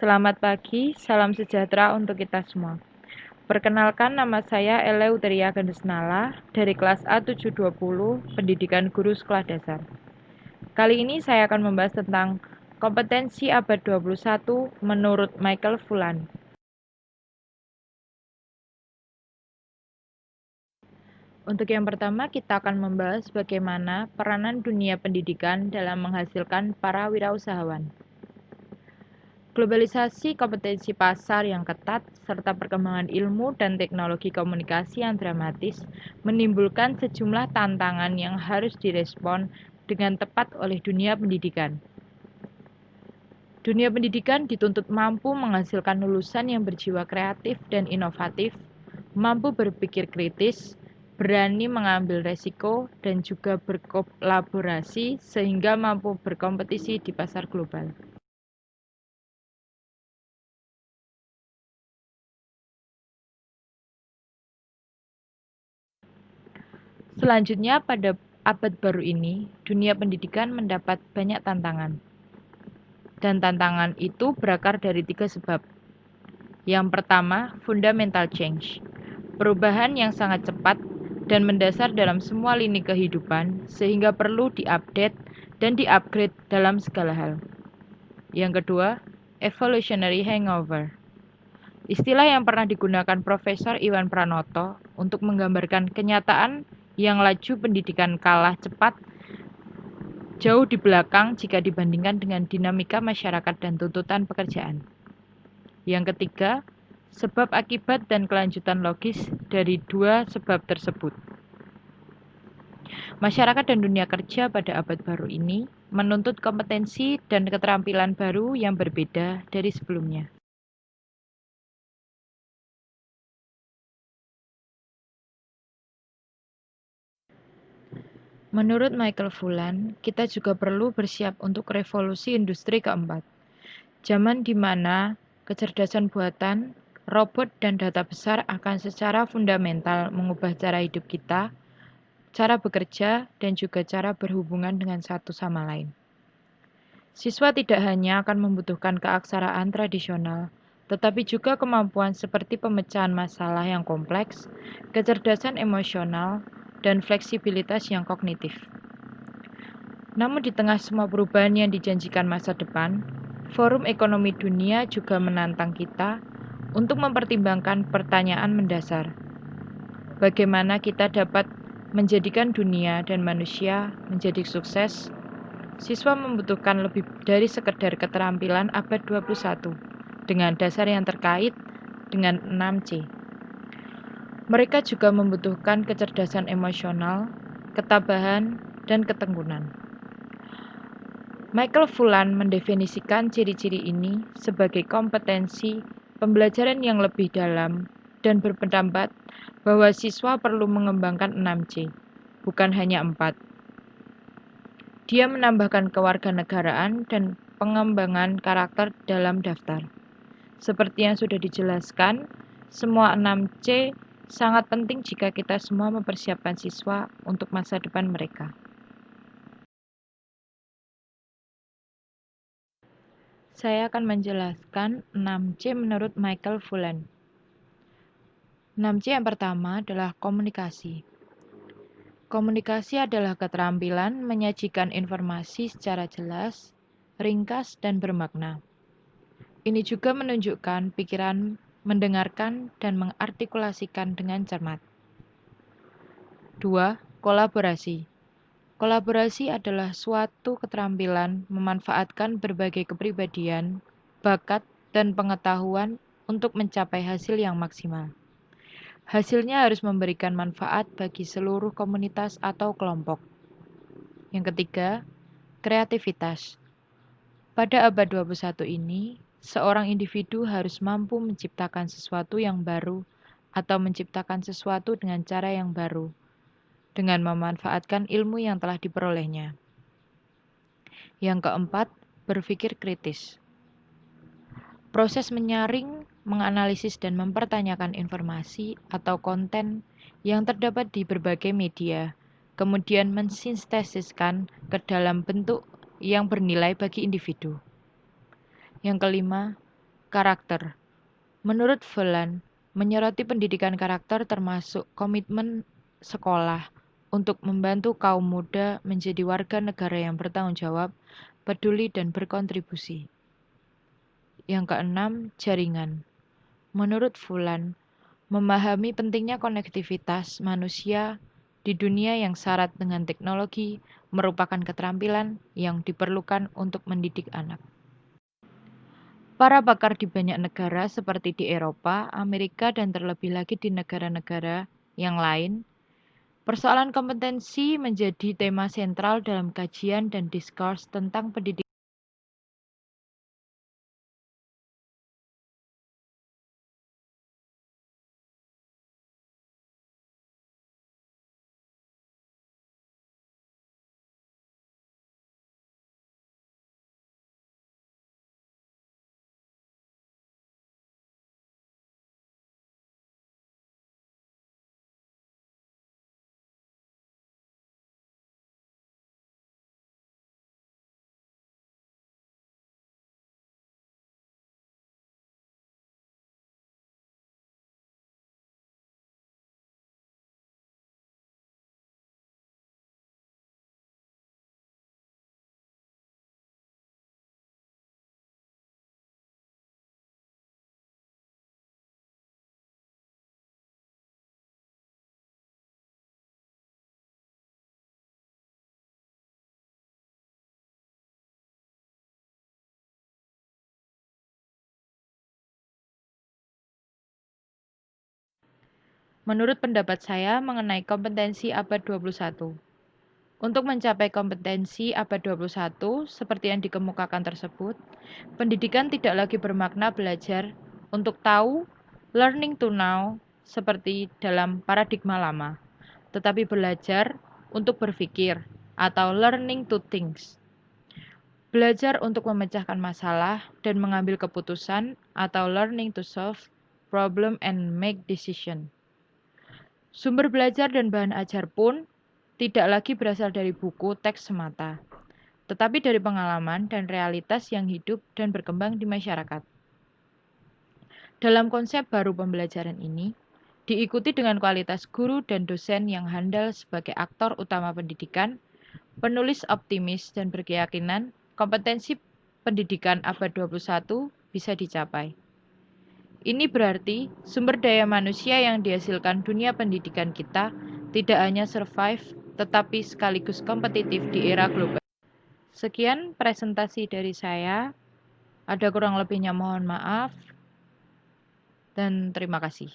Selamat pagi, salam sejahtera untuk kita semua. Perkenalkan, nama saya Eleuteria Gandesnala dari kelas A720 Pendidikan Guru Sekolah Dasar. Kali ini saya akan membahas tentang kompetensi abad 21 menurut Michael Fullan. Untuk yang pertama, kita akan membahas bagaimana peranan dunia pendidikan dalam menghasilkan para wirausahawan. Globalisasi, kompetensi pasar yang ketat, serta perkembangan ilmu dan teknologi komunikasi yang dramatis menimbulkan sejumlah tantangan yang harus direspon dengan tepat oleh dunia pendidikan. Dunia pendidikan dituntut mampu menghasilkan lulusan yang berjiwa kreatif dan inovatif, mampu berpikir kritis, berani mengambil resiko, dan juga berkolaborasi sehingga mampu berkompetisi di pasar global. Selanjutnya, pada abad baru ini, dunia pendidikan mendapat banyak tantangan. Dan tantangan itu berakar dari 3 sebab. Yang pertama, fundamental change. Perubahan yang sangat cepat dan mendasar dalam semua lini kehidupan, sehingga perlu diupdate dan diupgrade dalam segala hal. Yang kedua, evolutionary hangover. Istilah yang pernah digunakan Profesor Iwan Pranoto untuk menggambarkan kenyataan yang laju pendidikan kalah cepat jauh di belakang jika dibandingkan dengan dinamika masyarakat dan tuntutan pekerjaan. Yang ketiga, sebab akibat dan kelanjutan logis dari 2 sebab tersebut. Masyarakat dan dunia kerja pada abad baru ini menuntut kompetensi dan keterampilan baru yang berbeda dari sebelumnya. Menurut Michael Fullan, kita juga perlu bersiap untuk revolusi industri keempat. Zaman di mana kecerdasan buatan, robot, dan data besar akan secara fundamental mengubah cara hidup kita, cara bekerja, dan juga cara berhubungan dengan satu sama lain. Siswa tidak hanya akan membutuhkan keaksaraan tradisional, tetapi juga kemampuan seperti pemecahan masalah yang kompleks, kecerdasan emosional, dan fleksibilitas yang kognitif. Namun di tengah semua perubahan yang dijanjikan masa depan, Forum Ekonomi Dunia juga menantang kita untuk mempertimbangkan pertanyaan mendasar. Bagaimana kita dapat menjadikan dunia dan manusia menjadi sukses? Siswa membutuhkan lebih dari sekedar keterampilan abad 21 dengan dasar yang terkait dengan 6C. Mereka juga membutuhkan kecerdasan emosional, ketabahan, dan ketekunan. Michael Fullan mendefinisikan ciri-ciri ini sebagai kompetensi pembelajaran yang lebih dalam dan berpendapat bahwa siswa perlu mengembangkan 6C, bukan hanya 4. Dia menambahkan kewarganegaraan dan pengembangan karakter dalam daftar. Seperti yang sudah dijelaskan, semua 6C sangat penting jika kita semua mempersiapkan siswa untuk masa depan mereka. Saya akan menjelaskan 6C menurut Michael Fullan. 6C yang pertama adalah komunikasi. Komunikasi adalah keterampilan menyajikan informasi secara jelas, ringkas, dan bermakna. Ini juga menunjukkan pikiran mendengarkan dan mengartikulasikan dengan cermat. 2. Kolaborasi. Kolaborasi adalah suatu keterampilan memanfaatkan berbagai kepribadian, bakat, dan pengetahuan untuk mencapai hasil yang maksimal. Hasilnya harus memberikan manfaat bagi seluruh komunitas atau kelompok. Yang ketiga, kreativitas. Pada abad 21 ini, seorang individu harus mampu menciptakan sesuatu yang baru atau menciptakan sesuatu dengan cara yang baru, dengan memanfaatkan ilmu yang telah diperolehnya. Yang keempat, berpikir kritis. Proses menyaring, menganalisis, dan mempertanyakan informasi atau konten yang terdapat di berbagai media, kemudian mensintetiskan ke dalam bentuk yang bernilai bagi individu. Yang kelima, Karakter. Menurut Phelan, menyoroti pendidikan karakter termasuk komitmen sekolah untuk membantu kaum muda menjadi warga negara yang bertanggung jawab, peduli, dan berkontribusi. Yang keenam, jaringan. Menurut Phelan, memahami pentingnya konektivitas manusia di dunia yang syarat dengan teknologi merupakan keterampilan yang diperlukan untuk mendidik anak. Para pakar di banyak negara seperti di Eropa, Amerika, dan terlebih lagi di negara-negara yang lain, persoalan kompetensi menjadi tema sentral dalam kajian dan diskurs tentang pendidikan. Menurut pendapat saya mengenai kompetensi abad 21. Untuk mencapai kompetensi abad 21, seperti yang dikemukakan tersebut, pendidikan tidak lagi bermakna belajar untuk tahu, learning to know, seperti dalam paradigma lama, tetapi belajar untuk berpikir, atau learning to think. Belajar untuk memecahkan masalah dan mengambil keputusan, atau learning to solve problem and make decision. Sumber belajar dan bahan ajar pun tidak lagi berasal dari buku teks semata, tetapi dari pengalaman dan realitas yang hidup dan berkembang di masyarakat. Dalam konsep baru pembelajaran ini, diikuti dengan kualitas guru dan dosen yang handal sebagai aktor utama pendidikan, penulis optimis dan berkeyakinan kompetensi pendidikan abad 21 bisa dicapai. Ini berarti sumber daya manusia yang dihasilkan dunia pendidikan kita tidak hanya survive, tetapi sekaligus kompetitif di era global. Sekian presentasi dari saya. Ada kurang lebihnya mohon maaf dan terima kasih.